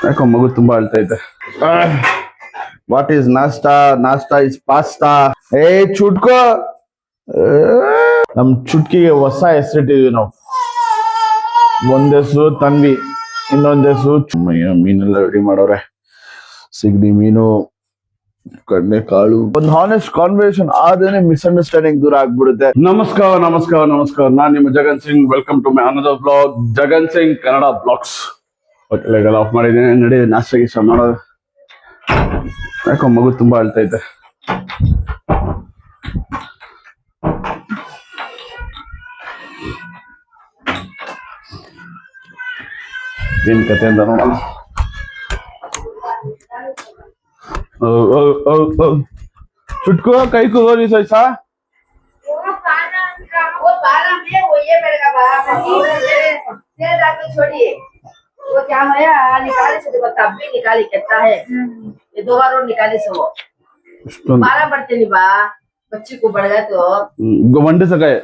ಯಾಕೋ ಮಗು ತುಂಬಾ ಅಳ್ತಾ ಐತೆ. What is nashta? Nashta is pasta. ಏ ಚುಟ್ಕೋ. ನಮ್ ಚುಟ್ಕಿಗೆ ಹೊಸ ಹೆಸರಿಟ್ಟಿದ್ವಿ ನಾವು. ಒಂದ್ ಹೆಸರು ತನ್ವಿ, ಇನ್ನೊಂದ್ ಹೆಸರು ಮೀನೆಲ್ಲ ರೆಡಿ ಮಾಡೋರೆ. ಸಿಗಡಿ ಮೀನು, ಕಡಲೆ ಕಾಳು. ಒಂದು ಹಾನೆಸ್ಟ್ ಕಾನ್ವರ್ಸೇಷನ್ ಆದ್ರೆ ಮಿಸ್ಅಂಡರ್ಸ್ಟ್ಯಾಂಡಿಂಗ್ ದೂರ ಆಗ್ಬಿಡುತ್ತೆ. ನಮಸ್ಕಾರ. ನಾನ್ ನಿಮ್ಮ Jagan Singh. Welcome to my another blog, Jagan Singh Kannada blogs. Hotel off ಮಾಡಿದ್ದೀನಿ. ನಡಿ ನಾಷ್ಟ ಗೀಷ್ಟ ಮಾಡೋದು. ಯಾಕೋ ಮಗು ತುಂಬಾ ಅಳ್ತಾ ಐತೆ. ಏನ್ ಕತೆ ಅಂತ ನೋಡೋಣ. चुटको कई को गोली सैसा वो बारह में वो ये मेरे का ये जाके छोड़िए वो क्या है निकाले से देखो तब भी निकाली कितना है ये दो बार और निकाली से वो 12 बढ़ते नहीं बा बच्ची को बढ़ गए तो गवंडे से गए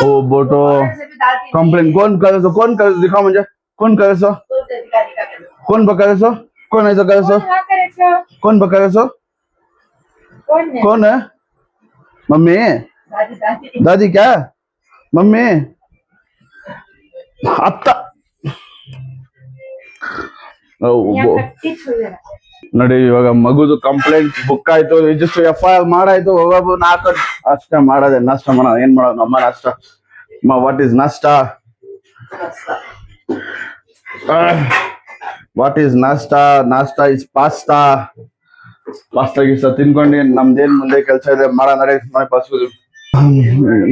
ओ बोटो कंप्लेन कौन करे दिखाओ मुझे कौन करे सो कौन बका सो कौन ऐसा करे सो कौन बका सो कौन है मम्मी दादी क्या मम्मी अत्ता ನೋಡಿ ಇವಾಗ ಮಗುದು ಕಂಪ್ಲೇಂಟ್ ಬುಕ್ ಆಯ್ತು, ರಿಜಿಸ್ಟರ್ FIR ಮಾಡಾಯ್ತು. ಒಬ್ಬೊಬ್ಬ ನಾಲ್ಕು ಅಷ್ಟೇ ಮಾಡೋದೆ. ನಾಷ್ಟ ಮಾಡೋಣ, ಏನ್ ಮಾಡೋದು ನಮ್ಮ ನಾಷ್ಟ. What is nashta? What is nashta? Nashta is pasta. Pasta ಗೀಸ್ತಾ ತಿನ್ಕೊಂಡು ನಮ್ದೇನ್ ಮುಂದೆ ಕೆಲಸ ಇದೆ ಮಾಡ ನಡೆ ಬಸ್ಸುದು.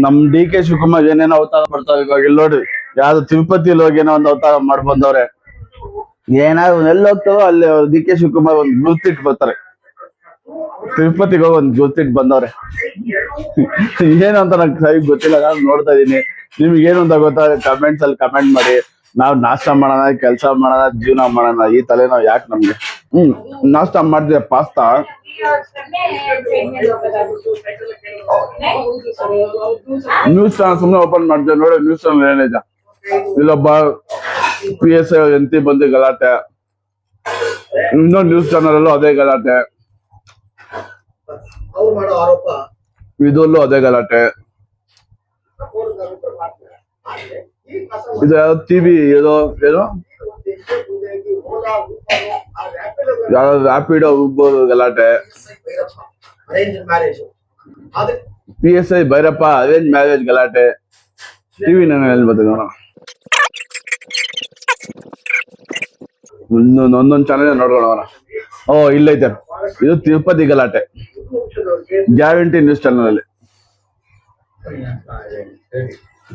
ನಮ್ DK ಶಿವಕುಮಾರ್ ಏನೇನೋ ಅವತಾರ ಮಾಡ್ತಾವ. ಇವಾಗ ಇಲ್ಲಿ ನೋಡಿ ಯಾವ್ದು ತಿರುಪತಿಯಲ್ಲಿ ಹೋಗಿ ಏನೋ ಒಂದು ಅವತಾರ ಮಾಡಿ ಬಂದವ್ರೆ. ಏನಾದ್ರು ಎಲ್ಲಿ ಹೋಗ್ತಾವೋ ಅಲ್ಲಿ DK ಶಿವಕುಮಾರ್ ಒಂದು ಗುರ್ತಿಟ್ ಬರ್ತಾರೆ. ತಿರುಪತಿಗೆ ಹೋಗಿ ಒಂದು ಗುರ್ತಿಟ್ ಬಂದವ್ರೆ. ಏನು ಅಂತ ನಂಗೆ ಸರಿ ಗೊತ್ತಿಲ್ಲ, ನಾನು ನೋಡ್ತಾ ಇದೀನಿ. ನಿಮ್ಗೆ ಏನು ಅಂತ ಗೊತ್ತಾದ್ರೆ ಕಮೆಂಟ್ಸ್ ಅಲ್ಲಿ ಕಮೆಂಟ್ ಮಾಡಿ. ನಾವ್ ನಾಷ್ಟ ಮಾಡೋಣ, ಕೆಲಸ ಮಾಡೋಣ, ಜೀವನ ಮಾಡೋಣ, ಈ ತಲೆನೋವು ಯಾಕೆ ನಮ್ಗೆ? ನಾಷ್ಟ ಮಾಡಿದ್ರೆ ಪಾಸ್ತಾ. ನ್ಯೂಸ್ ಚಾನಲ್ ಸುಮ್ಮನೆ ಓಪನ್ ಮಾಡಿದೆ ನೋಡಿ. ನ್ಯೂಸ್ ಚಾನಲ್ ಏನಿದೆ, ಇಲ್ಲೊಬ್ಬ PSI ಎಂತಿ ಬಂದು ಗಲಾಟೆ. ಇನ್ನೊಂದು ನ್ಯೂಸ್ ಚಾನಲ್ ಅಲ್ಲೂ ಅದೇ ಗಲಾಟೆ, ಇದಲ್ಲೂ ಅದೇ ಗಲಾಟೆ. ಇದು ಯಾವ್ದು TV ಏನೋ ಯಾವ್ದು ರ್ಯಾಪಿಡೋ ಗಲಾಟೆ. PSI ಭೈರಪ್ಪ ಅರೇಂಜ್ ಮ್ಯಾರೇಜ್ ಗಲಾಟೆ. TV ನಾನು ಎಲ್ಲಿ ಬರ್ತದೆ ನೋಡೋಣ. ಒಂದೊಂದು ಚಾನಲ್ ನೋಡ್ಕೊಳ್ಳೋಣ. ಓ ಇಲ್ಲೈತೆ, ಇದು ತಿರುಪತಿ ಗಲಾಟೆ. ಗ್ಯಾರಂಟಿ ನ್ಯೂಸ್ ಚಾನಲ್ ಅಲ್ಲಿ.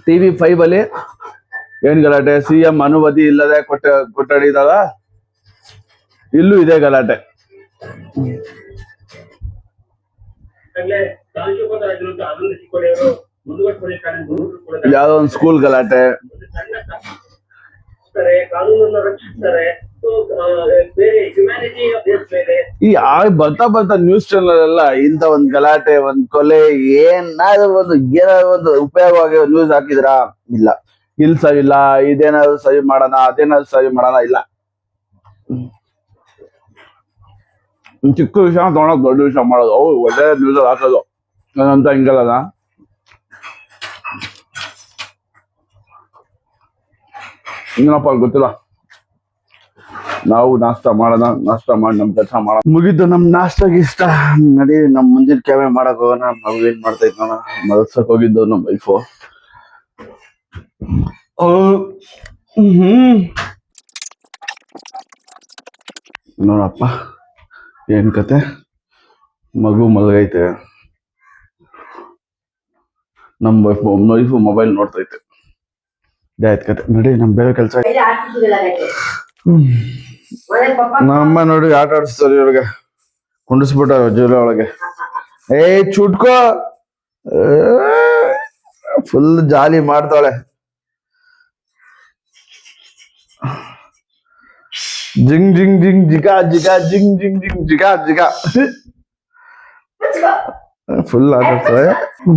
TV5 ಅಲ್ಲಿ ಏನ್ ಗಲಾಟೆ? CM ಅನುಮತಿ ಇಲ್ಲದೆ ಕೊಠಡಿದಾಗ ಇಲ್ಲೂ ಇದೆ ಗಲಾಟೆ. ಯಾವ್ದೋ ಒಂದು ಸ್ಕೂಲ್ ಗಲಾಟೆ. ಈ ಬರ್ತಾ ನ್ಯೂಸ್ ಚಾನಲ್ ಎಲ್ಲ ಇಂತ ಒಂದ್ ಗಲಾಟೆ, ಒಂದ್ ಕೊಲೆ, ಏನಾದ್ರು ಒಂದು ಉಪಯೋಗವಾಗಿ ನ್ಯೂಸ್ ಹಾಕಿದ್ರಾ? ಇಲ್ಲ. ಇಲ್ಲಿ ಸರಿ ಇಲ್ಲ, ಇದೇನಾದ್ರು ಸರಿ ಮಾಡೋಣ, ಅದೇನಾದ್ರು ಸರಿ ಮಾಡೋಣ, ಇಲ್ಲ. ಚಿಕ್ಕ ವಿಷಯ ತಗೊಳಕ್ ದೊಡ್ಡ ವಿಷಯ ಮಾಡೋದು. ಒಳ್ಳೆ ನ್ಯೂಸ್ ಹಾಕೋದು ಅಂತ ಹಿಂಗಲ್ಲ. ಹಿಂಗನಪ್ಪ ಗೊತ್ತಿಲ್ಲ. ನಾವು ನಾಷ್ಟ ಮಾಡೋಣ, ನಾಷ್ಟ ಮಾಡಿ ನಮ್ ಕೆಲಸ ಮಾಡೋಣ. ಮುಗಿದ್ದು ನಮ್ ನಾಷ್ಟ ಗೀಷ್ಟ. ನಡಿ ನಮ್ ಮುಂದಿನ ಕ್ಯಾಮೆ ಮಾಡಕ್ ಹೋಗೋಣ. ನಾವು ಏನ್ ಮಾಡ್ತಾ ಇದ್ ನೋಡ. ಮಲ್ಸಕ್ ಹೋಗಿದ್ದು ನಮ್ ವೈಫು. ನೋಡಪ್ಪ ಏನ್ ಕತೆ. ಮಗು ಮಲಗೈತೆ, ನಮ್ ವೈಫು ಮೊಬೈಲ್ ನೋಡ್ತೈತೆ. ಇದಾಯ್ತು ಕತೆ. ನಡಿ ನಮ್ ಬೇರೆ ಕೆಲಸ. ನಮ್ಮ ನೋಡಿ ಆಟ ಆಡಿಸ್ತಾರೆ ಇವ್ರಿಗೆ. ಕುಂಡಿಸ್ಬಿಟ್ಟ ಜೀವನ ಒಳಗೆ. ಏ ಚುಟ್ಕೋ. ಫುಲ್ ಜಾಲಿ ಮಾಡ್ತಾಳೆ. ಜಿಂಗ್ ಜಿಂಗ್ ಜಿಂಗ್ ಜಿಗಾ ಜಿಗಾ ಜಿಂಗ್ ಜಿಂಗ್ ಜಿಂಗ್ ಜಿಗಾ ಜಿಗಾ ಫುಲ್ ಆಟಾಡ್ತಾರೆ.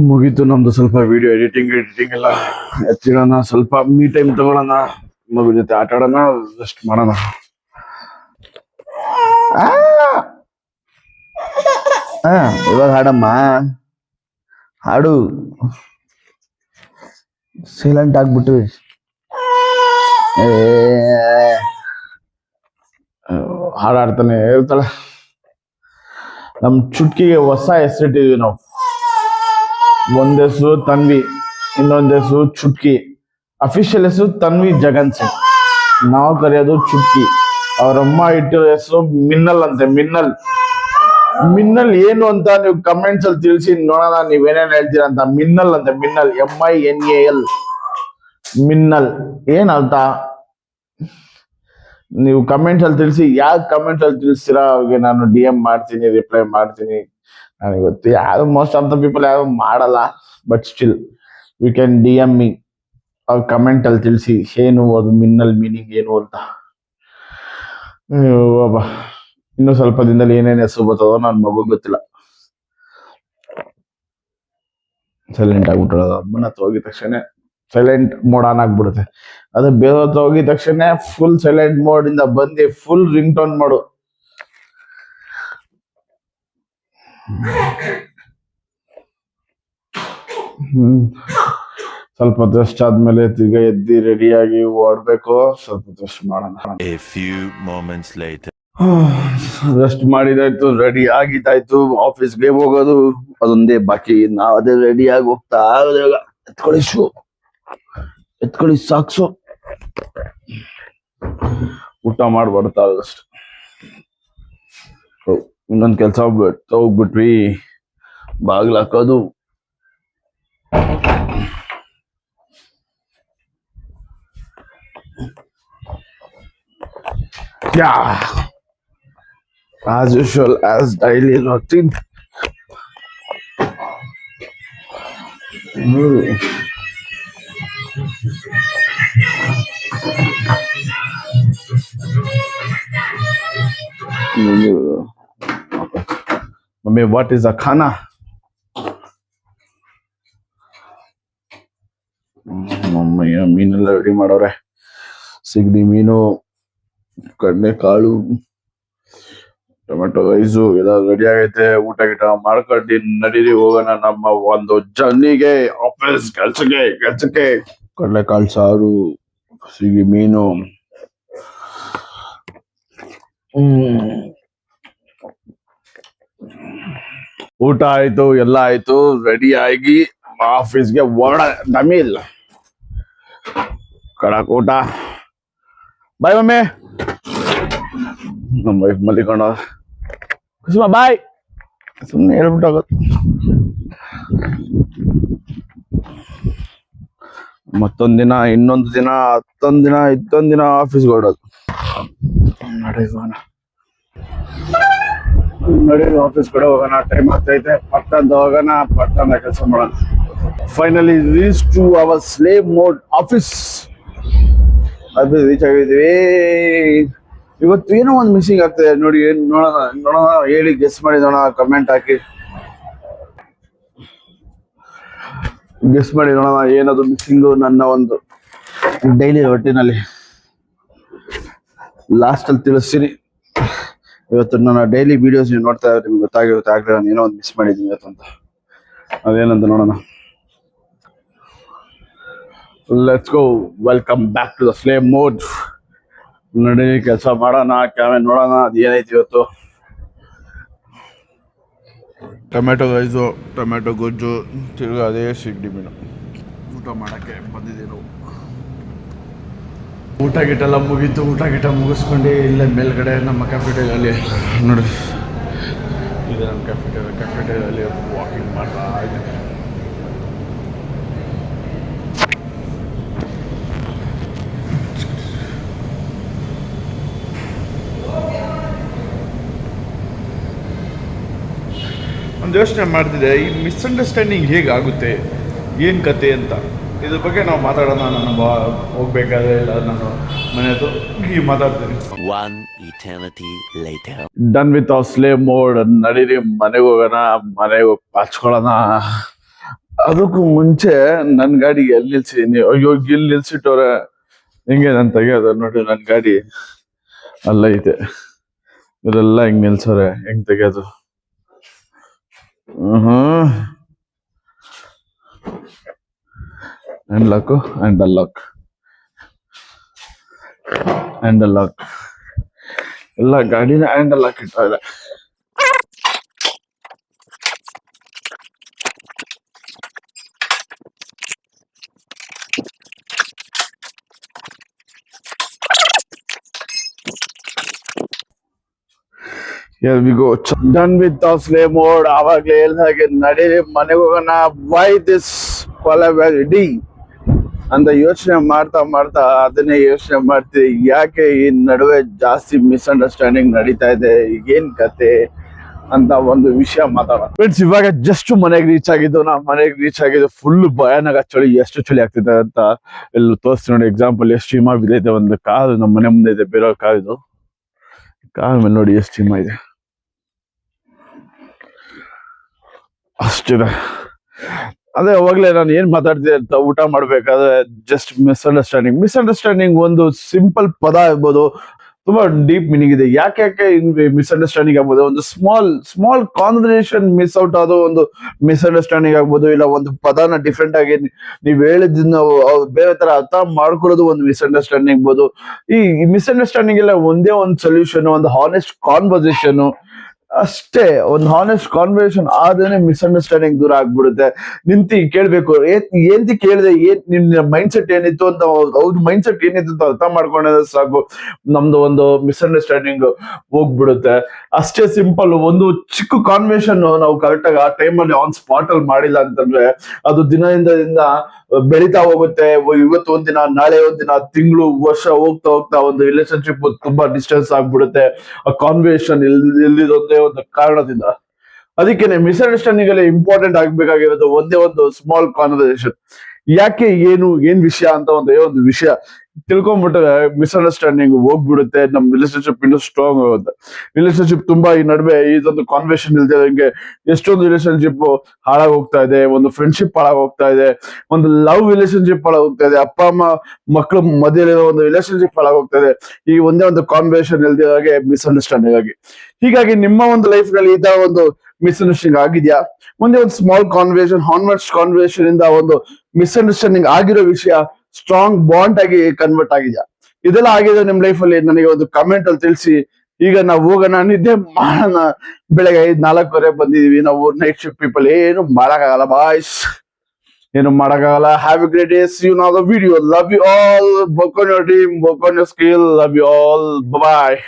ಮುಗೀತು ನಮ್ದು ಸ್ವಲ್ಪ ವಿಡಿಯೋ ಎಡಿಟಿಂಗ್ ಎಲ್ಲ. ಎತ್ತಿಡೋಣ, ಸ್ವಲ್ಪ ಮೀ ಟೈಮ್ ತಗೊಳ್ಳೋಣ. ಮಗು ಜೊತೆ ಆಟ ಆಡೋಣ, ರೆಸ್ಟ್ ಮಾಡೋಣ. ಇವಾಗ ಹಾಡಮ್ಮ, ಹಾಡು. ಸೈಲೆಂಟ್ ಆಗ್ಬಿಟ್ಟು ಹಾಡಾಡ್ತಾನೆ ಇರ್ತಾಳೆ. ನಮ್ ಚುಟ್ಕಿಗೆ ಹೊಸ ಹೆಸರಿಟ್ಟಿದ್ವಿ ನಾವು. ಒಂದ್ ಹೆಸರು ತನ್ವಿ, ಇನ್ನೊಂದ್ ಹೆಸರು ಚುಟ್ಕಿ. ಅಫಿಷಿಯಲ್ ಹೆಸರು ತನ್ವಿ ಜಗನ್ ಸಿಂಗ್, ನಾವು ಕರೆಯೋದು ಚುಟ್ಕಿ. ಅವ್ರಮ್ಮ ಇಟ್ಟಿರೋ ಹೆಸರು ಮಿನ್ನಲ್ ಅಂತೆ. ಮಿನ್ನಲ್ ಏನು ಅಂತ ನೀವು ಕಮೆಂಟ್ಸ್ ಅಲ್ಲಿ ತಿಳಿಸಿ ನೋಡೋಣ, ನೀವೇನೇನ್ ಹೇಳ್ತೀರಾ ಅಂತ. ಮಿನ್ನಲ್ ಅಂತೆ, ಮಿನ್ನಲ್, MINAL, ಮಿನ್ನಲ್ ಏನ್ ಅರ್ಥ ನೀವು ಕಮೆಂಟ್ಸ್ ಅಲ್ಲಿ ತಿಳಿಸಿ. ಯಾಕೆ ಕಮೆಂಟ್ಸ್ ಅಲ್ಲಿ ತಿಳಿಸ್ತೀರಾ ಅವ್ರಿಗೆ ನಾನು DM ಮಾಡ್ತೀನಿ, ರಿಪ್ಲೈ ಮಾಡ್ತೀನಿ. ನನಗೆ ಗೊತ್ತು ಯಾರು ಮೋಸ್ಟ್ ಆಫ್ ದ ಪೀಪಲ್ ಯಾರು ಮಾಡಲ್ಲ, but still you can DM me. ಅವ್ರ ಕಮೆಂಟ್ ಅಲ್ಲಿ ತಿಳಿಸಿ ಏನು ಅದು ಮಿನ್ನಲ್ ಮೀನಿಂಗ್ ಏನು ಅಂತ. ಬಾಬಾ, ಇನ್ನು ಸ್ವಲ್ಪ ದಿನದಲ್ಲಿ ಏನೇನು ಹೆಸರು ಬರ್ತದೋ ನನ್ನ ಮಗು ಗೊತ್ತಿಲ್ಲ. ಸೈಲೆಂಟ್ ಆಗ್ಬಿಟ್ರದು. ಅಮ್ಮನ ಹತ್ರ ಹೋಗಿದ ತಕ್ಷಣ ಸೈಲೆಂಟ್ ಮೋಡ್ ಆನ್ ಆಗ್ಬಿಡುತ್ತೆ. ಅದೇ ಬೇರೆ ಹತ್ರ ಹೋಗಿದ ತಕ್ಷಣ ಫುಲ್ ಸೈಲೆಂಟ್ ಮೋಡ್ ಇಂದ ಬಂದು ಫುಲ್ ರಿಂಗ್ ಟೋನ್ ಮಾಡು. ಸ್ವಲ್ಪ ರೆಸ್ಟ್ ಆದ್ಮೇಲೆ ತಿರ್ಗಾ ಎದ್ದಿ ರೆಡಿಯಾಗಿ ಓಡ್ಬೇಕು. ಸ್ವಲ್ಪ ರೆಸ್ಟ್ ಮಾಡೋಣ. A few moments later. Rest ಮಾಡಿದಾಯ್ತು, ರೆಡಿ ಆಗಿದ್ದಾಯ್ತು. ಆಫೀಸ್ಗೆ ಹೋಗೋದು ಅದೊಂದೇ ಬಾಕಿ. ನಾವು ಅದೇ ರೆಡಿ ಆಗಿ ಹೋಗ್ತಾ ಇವಾಗ. ಎತ್ಕೊಳ್ಳಿ ಶೂ, ಎತ್ಕೊಳ್ಳಿ ಸಾಕ್ಸು. ಊಟ ಮಾಡ್ಬಾರ್ದು ಅಷ್ಟು. ಇನ್ನೊಂದ್ ಕೆಲ್ಸ ಹೋಗ್ಬಿಟ್ವಿ, ಬಾಗ್ಲ ಹಾಕೋದು. As usual, as daily routine. Mummy, what is a khana? ಮಮ್ಮಯ್ಯ ಮೀನೆಲ್ಲ ರೆಡಿ ಮಾಡೋರೆ. ಸಿಗಡಿ ಮೀನು, ಕಡಲೆಕಾಳು, ಟೊಮೆಟೊ ರೈಸು ಎಲ್ಲ ರೆಡಿ ಆಗೈತೆ. ಊಟ ಗಿಟ ಮಾಡ್ಕೊಂಡು ನಡೀರಿ ಹೋಗೋಣ ನಮ್ಮ ಒಂದು ಜರ್ನಿಗೆ, ಆಫೀಸ್ ಕೆಲ್ಸಕ್ಕೆ. ಕಡಲೆಕಾಳು ಸಾರು, ಸಿಗಡಿ ಮೀನು. ಊಟ ಆಯ್ತು, ಎಲ್ಲ ಆಯ್ತು, ರೆಡಿ ಆಗಿ ಆಫೀಸ್ಗೆ ಹೊರಡ. ದಮಿಲ್ ಕಡಕ್ ಊಟ. Bye mummy. ನಮ್ಮ ವೈಫ್ ಮಲ್ಲಿಕೊಂಡ. ಕುಸುಮ ಬಾಯ್. ಸುಮ್ಮನೆ ಹೇಳ್ಬಿಟ್ಟಾಗತ್ತೆ. ಮತ್ತೊಂದ್ ದಿನ, ಇನ್ನೊಂದು ದಿನ, ಇತ್ತೊಂದ್ ದಿನ ಆಫೀಸ್ಗೆ ಹೊರಡೋದು. ನಡೆಯೋದು ಆಫೀಸ್ ಕಡೆ ಹೋಗೋಣ. ಟೈಮ್ ಆಗ್ತೈತೆ. ಪಟ್ಟಂತ ಹೋಗೋಣ, ಪಟ್ಟಂತ ಕೆಲಸ ಮಾಡೋಣ. Finally reach to our slave mode office. ಅದು ರೀಚ್ ಆಗಿದ್ವಿ. ಇವತ್ತು ಏನೋ ಒಂದು ಮಿಸ್ಸಿಂಗ್ ಆಗ್ತದೆ ನೋಡಿ. ಏನ್ ನೋಡೋಣ ಹೇಳಿ, ಗೆಸ್ ಮಾಡಿ ನೋಡೋಣ. ಕಮೆಂಟ್ ಹಾಕಿ ಗೆಸ್ ಮಾಡಿ ನೋಡೋಣ ಏನದು ಮಿಸ್ಸಿಂಗು ನನ್ನ ಒಂದು ಡೈಲಿ ರೊಟೀನಲ್ಲಿ. ಲಾಸ್ಟ್ ಅಲ್ಲಿ ತಿಳಿಸ್ತೀನಿ. ಇವತ್ತು ನನ್ನ ಡೈಲಿ ವಿಡಿಯೋಸ್ ನೀವು ನೋಡ್ತಾ ಇದ್ರೆ ನಿಮ್ಗೆ ಗೊತ್ತಾಗಿರುತ್ತೆ ಆಗ್ಲೇ ನಾನು ಏನೋ ಒಂದು ಮಿಸ್ ಮಾಡಿದ್ದೀನಿ ಇವತ್ತು ಅಂತ. ಅದೇನಂತ ನೋಡೋಣ. Let's go. Welcome back to the slave mode. ನೋಡಿ ಕೆಲಸ ಮಾಡೋಣ, ಕ್ಯಾಮೆರಾ ನೋಡೋಣ ಅದು ಏನೈತಿ ಇವತ್ತು. ಟೊಮೆಟೊ ರೈಸು, ಟೊಮೆಟೊ ಗೊಜ್ಜು, ತಿರ್ಗಾ ಅದೇ ಸಿಗಡಿ ಮೀನು. ಊಟ ಮಾಡೋಕ್ಕೆ ಬಂದಿದ್ದೀವಿ ನಾವು. ಊಟ ಗಿಟ್ಟೆಲ್ಲ ಮುಗೀತು. ಊಟ ಗಿಟ್ಟ ಮುಗಿಸ್ಕೊಂಡು ಇಲ್ಲೇ ಮೇಲ್ಗಡೆ ನಮ್ಮ ಕ್ಯಾಫೆಟೇರಿಯಲ್ಲಿ ನೋಡಿ, ಇದು ನಮ್ಮ ಕ್ಯಾಫೆಟೇರಿಯಲ್ಲಿ ವಾಕಿಂಗ್ ಮಾಡ್ತಾ ಇದ್ದೀನಿ. ಒಂದು ಯೋಚನೆ ಮಾಡ್ತಿದ್ದೆ, ಈ ಮಿಸ್ಅಂಡರ್ಸ್ಟ್ಯಾಂಡಿಂಗ್ ಹೇಗಾಗುತ್ತೆ, ಏನು ಕತೆ ಅಂತ. ಇದ್ರ ಬಗ್ಗೆ ನಾವು ಮಾತಾಡೋಣ. ನಾನು ಹೋಗ್ಬೇಕಾದ್ರೆ ಇಲ್ಲ ನಾನು ಮನೆ ಹತ್ರ ಮಾತಾಡ್ತೀನಿ. One eternity later. Done with our slave mode. ನಡೀರಿ ಮನೆಗೆ ಹೋಗೋಣ, ಮನೆಗೆ ಹೋಗಿ ಪಾಚ್ಕೊಳ್ಳೋಣ. ಅದಕ್ಕೂ ಮುಂಚೆ ನನ್ನ ಗಾಡಿ ಎಲ್ಲಿ ನಿಲ್ಸಿದೀನಿ, ಅಯ್ಯೋ ಇಲ್ಲಿ ನಿಲ್ಸಿಟ್ಟವ್ರೆ. ಹಿಂಗೆ ನಾನು ತೆಗಿಯೋದು ನೋಡಿ, ನನ್ನ ಗಾಡಿ ಅಲ್ಲ ಐತೆ, ಇವರೆಲ್ಲ ಹಿಂಗ್ ನಿಲ್ಸೋರೆ, ಹೆಂಗ್ ತೆಗಿಯೋದು? ಹ್ಯಾಂಡ್ ಲಾಕ್ ಎಲ್ಲ ಗಾಡಿನ ಹ್ಯಾಂಡಲ್ ಲಾಕ್ ಇಟ್ಟಾರೆ. Here we go. Done with our slay mode. ಆವಾಗ್ಲೇ ಹೇಳ್ದಾಗೆ ನಡೀರಿ ಮನೆಗೆ ಹೋಗೋಣ. Why this quality ಅಂತ ಯೋಚನೆ ಮಾಡ್ತಾ ಅದನ್ನೇ ಯೋಚನೆ ಮಾಡ್ತೀವಿ. ಯಾಕೆ ಈ ನಡುವೆ ಜಾಸ್ತಿ ಮಿಸ್ಅಂಡರ್ಸ್ಟ್ಯಾಂಡಿಂಗ್ ನಡೀತಾ ಇದೆ, ಏನ್ ಕತೆ ಅಂತ ಒಂದು ವಿಷಯ ಮಾತಾಡೋಣ. ಫ್ರೆಂಡ್ಸ್, ಇವಾಗ ಜಸ್ಟ್ ಮನೆಗೆ ರೀಚ್ ಆಗಿದ್ದು ಫುಲ್ ಭಯಾನಕ ಚಳಿ. ಎಷ್ಟು ಚಳಿ ಆಗ್ತಿದೆ ಅಂತ ಎಲ್ಲ ತೋರಿಸ್ತೀನಿ ನೋಡಿ. ಎಕ್ಸಾಂಪಲ್ ಎಷ್ಟು ಹಿಮ ಬಿದ್ದೈತೆ. ಒಂದು ಕಾರು ನಮ್ಮ ಮನೆ ಮುಂದೆ ಇದೆ, ಬೇರೆ ಕಾರ್ ಇದು. ಕಾರ್ ಮೇಲೆ ನೋಡಿ ಎಷ್ಟು ಹಿಮ ಇದೆ, ಅಷ್ಟಿದೆ. ಅದೇ ಅವಾಗ್ಲೇ ನಾನು ಏನ್ ಮಾತಾಡ್ತಿದ್ದೆ ಅಂತ, ಊಟ ಮಾಡ್ಬೇಕಾದ್ರೆ ಜಸ್ಟ್ ಮಿಸ್ಅಂಡರ್ಸ್ಟ್ಯಾಂಡಿಂಗ್ ಒಂದು ಸಿಂಪಲ್ ಪದ ಇರ್ಬೋದು, ತುಂಬಾ ಡೀಪ್ ಮೀನಿಂಗ್ ಇದೆ. ಯಾಕೆ ಮಿಸ್ಅಂಡರ್ಸ್ಟ್ಯಾಂಡಿಂಗ್ ಆಗ್ಬೋದು, ಒಂದು ಸ್ಮಾಲ್ ಕಾನ್ವರ್ಸೇಷನ್ ಮಿಸ್ ಔಟ್ ಆದೋ ಒಂದು ಮಿಸ್ಅಂಡರ್ಸ್ಟ್ಯಾಂಡಿಂಗ್ ಆಗ್ಬೋದು, ಇಲ್ಲ ಒಂದು ಪದನ ಡಿಫ್ರೆಂಟ್ ಆಗಿ ನೀವ್ ಹೇಳಿದ್ದನ್ನ ಬೇರೆ ತರ ಅರ್ಥ ಮಾಡ್ಕೊಳ್ಳೋದು ಒಂದು ಮಿಸ್ಅಂಡರ್ಸ್ಟ್ಯಾಂಡಿಂಗ್ ಆಗ್ಬೋದು. ಈ ಮಿಸ್ಅಂಡರ್ಸ್ಟ್ಯಾಂಡಿಂಗ್ ಎಲ್ಲ ಒಂದೇ ಒಂದು ಸೊಲ್ಯೂಷನ್, ಒಂದು ಹಾನೆಸ್ಟ್ ಕಾನ್ವರ್ಸೇಷನ್ ಅಷ್ಟೇ. ಒಂದು ಹಾನೆಸ್ಟ್ ಕಾನ್ವರ್ಸೇಷನ್ ಆದ್ರೆ ಮಿಸ್ಅಂಡರ್ಸ್ಟ್ಯಾಂಡಿಂಗ್ ದೂರ ಆಗ್ಬಿಡುತ್ತೆ. ನಿಂತಿ ಕೇಳ್ಬೇಕು, ಏಂತಿ ಕೇಳಿದೆ, ನಿನ್ನ ಮೈಂಡ್ ಸೆಟ್ ಏನಿತ್ತು ಅಂತ, ಅವ್ರ ಮೈಂಡ್ ಸೆಟ್ ಏನಿತ್ತು ಅಂತ ಅರ್ಥ ಮಾಡ್ಕೊಂಡ್ರೆ ಸಾಕು, ನಮ್ದು ಒಂದು ಮಿಸ್ಅಂಡರ್ಸ್ಟ್ಯಾಂಡಿಂಗ್ ಹೋಗ್ಬಿಡುತ್ತೆ. ಅಷ್ಟೇ ಸಿಂಪಲ್. ಒಂದು ಚಿಕ್ಕ ಕಾನ್ವರ್ಸೇಷನ್ ನಾವು ಕರೆಕ್ಟ್ ಆಗಿ ಆ ಟೈಮಲ್ಲಿ ಆನ್ ಸ್ಪಾಟ್ ಅಲ್ಲಿ ಮಾಡಿಲ್ಲ ಅಂತಂದ್ರೆ ಅದು ದಿನದಿಂದ ಬೆಳೀತಾ ಹೋಗುತ್ತೆ. ಇವತ್ತು ಒಂದಿನ, ನಾಳೆ ಒಂದಿನ, ತಿಂಗಳು, ವರ್ಷ ಹೋಗ್ತಾ ಒಂದು ರಿಲೇಶನ್ಶಿಪ್ ತುಂಬಾ ಡಿಸ್ಟೆನ್ಸ್ ಆಗ್ಬಿಡುತ್ತೆ. ಆ ಕಾನ್ವರ್ಸೇಷನ್ ಎಲ್ಲಿದೊಂದೇ ಒಂದು ಕಾರಣದಿಂದ. ಅದಕ್ಕೇನೆ ಮಿಸ್ಅಂಡರ್ಸ್ಟ್ಯಾಂಡಿಂಗ್ ಅಲ್ಲಿ ಇಂಪಾರ್ಟೆಂಟ್ ಆಗ್ಬೇಕಾಗಿರೋದು ಒಂದೇ ಒಂದು ಸ್ಮಾಲ್ ಕಾನ್ವರ್ಸೇಷನ್. ಯಾಕೆ, ಏನ್ ವಿಷಯ ಅಂತ ಒಂದು ವಿಷಯ ತಿಳ್ಕೊಂಡ್ಬಿಟ್ರೆ ಮಿಸ್ಅಂಡರ್ಸ್ಟ್ಯಾಂಡಿಂಗ್ ಹೋಗ್ಬಿಡುತ್ತೆ. ನಮ್ ರಿಲೇಶನ್ಶಿಪ್ ಇನ್ನೂ ಸ್ಟ್ರಾಂಗ್ ಆಗುತ್ತೆ. ರಿಲೇಶನ್ಶಿಪ್ ತುಂಬಾ ಈ ನಡುವೆ ಇದೊಂದು ಕಾನ್ವರ್ಸೇಷನ್ ಇಲ್ದಿರಂಗೆ ಎಷ್ಟೊಂದು ರಿಲೇಶನ್ಶಿಪ್ ಹಾಳಾಗಿ ಹೋಗ್ತಾ ಇದೆ, ಒಂದು ಫ್ರೆಂಡ್ಶಿಪ್ ಹಾಳಾಗಿ ಹೋಗ್ತಾ ಇದೆ, ಒಂದು ಲವ್ ರಿಲೇಶನ್ಶಿಪ್ ಹಾಳಾಗಿ ಹೋಗ್ತಾ ಇದೆ, ಅಪ್ಪ ಅಮ್ಮ ಮಕ್ಕಳು ಮಧ್ಯೆಲಿರೋ ಒಂದು ರಿಲೇಶನ್ಶಿಪ್ ಹಾಳಾಗಿ ಹೋಗ್ತಾ ಇದೆ. ಈ ಒಂದೇ ಒಂದು ಕಾನ್ವರ್ಸೇಷನ್ ಇಲ್ದಿರಾಗೆ ಮಿಸ್ಅಂಡರ್ಸ್ಟ್ಯಾಂಡಿಂಗ್ ಆಗಿ. ಹೀಗಾಗಿ ನಿಮ್ಮ ಒಂದು ಲೈಫ್ ನಲ್ಲಿ ಈ ತರ ಒಂದು ಮಿಸ್ಅಂಡರ್ಸ್ಟ್ಯಾಂಡಿಂಗ್ ಆಗಿದ್ಯಾ? ಒಂದೇ ಒಂದು ಸ್ಮಾಲ್ ಕಾನ್ವರ್ಸೇಷನ್, ಹಾನೆಸ್ಟ್ ಕಾನ್ವರ್ಸೇಷನ್ ಇಂದ ಒಂದು ಮಿಸ್ಅಂಡರ್ಸ್ಟ್ಯಾಂಡಿಂಗ್ ಆಗಿರೋ ವಿಷಯ ಸ್ಟ್ರಾಂಗ್ ಬಾಂಡ್ ಆಗಿ ಕನ್ವರ್ಟ್ ಆಗಿದ್ಯಾ? ಇದೆಲ್ಲ ಆಗಿದೆ ನಿಮ್ ಲೈಫ್ ಅಲ್ಲಿ? ನನಗೆ ಒಂದು ಕಮೆಂಟ್ ಅಲ್ಲಿ ತಿಳಿಸಿ. ಈಗ ನಾವು ಹೋಗೋಣ, ನಿದ್ದೆ ಮಾಡೋಣ. ಬೆಳಗ್ಗೆ 5:04 ಬಂದಿದೀವಿ ನಾವು. ನೈಟ್ ಶಿಫ್ಟ್ ಪೀಪಲ್ ಏನು ಮಾಡಕ್ಕಾಗಲ್ಲ ಬಾಯ್ಸ್, ಏನು ಮಾಡಕ್ಕಾಗಲ್ಲ. Have A great day. See you in another video. Love you all. Work on your team, work on your skill. Love you all. Bye bye.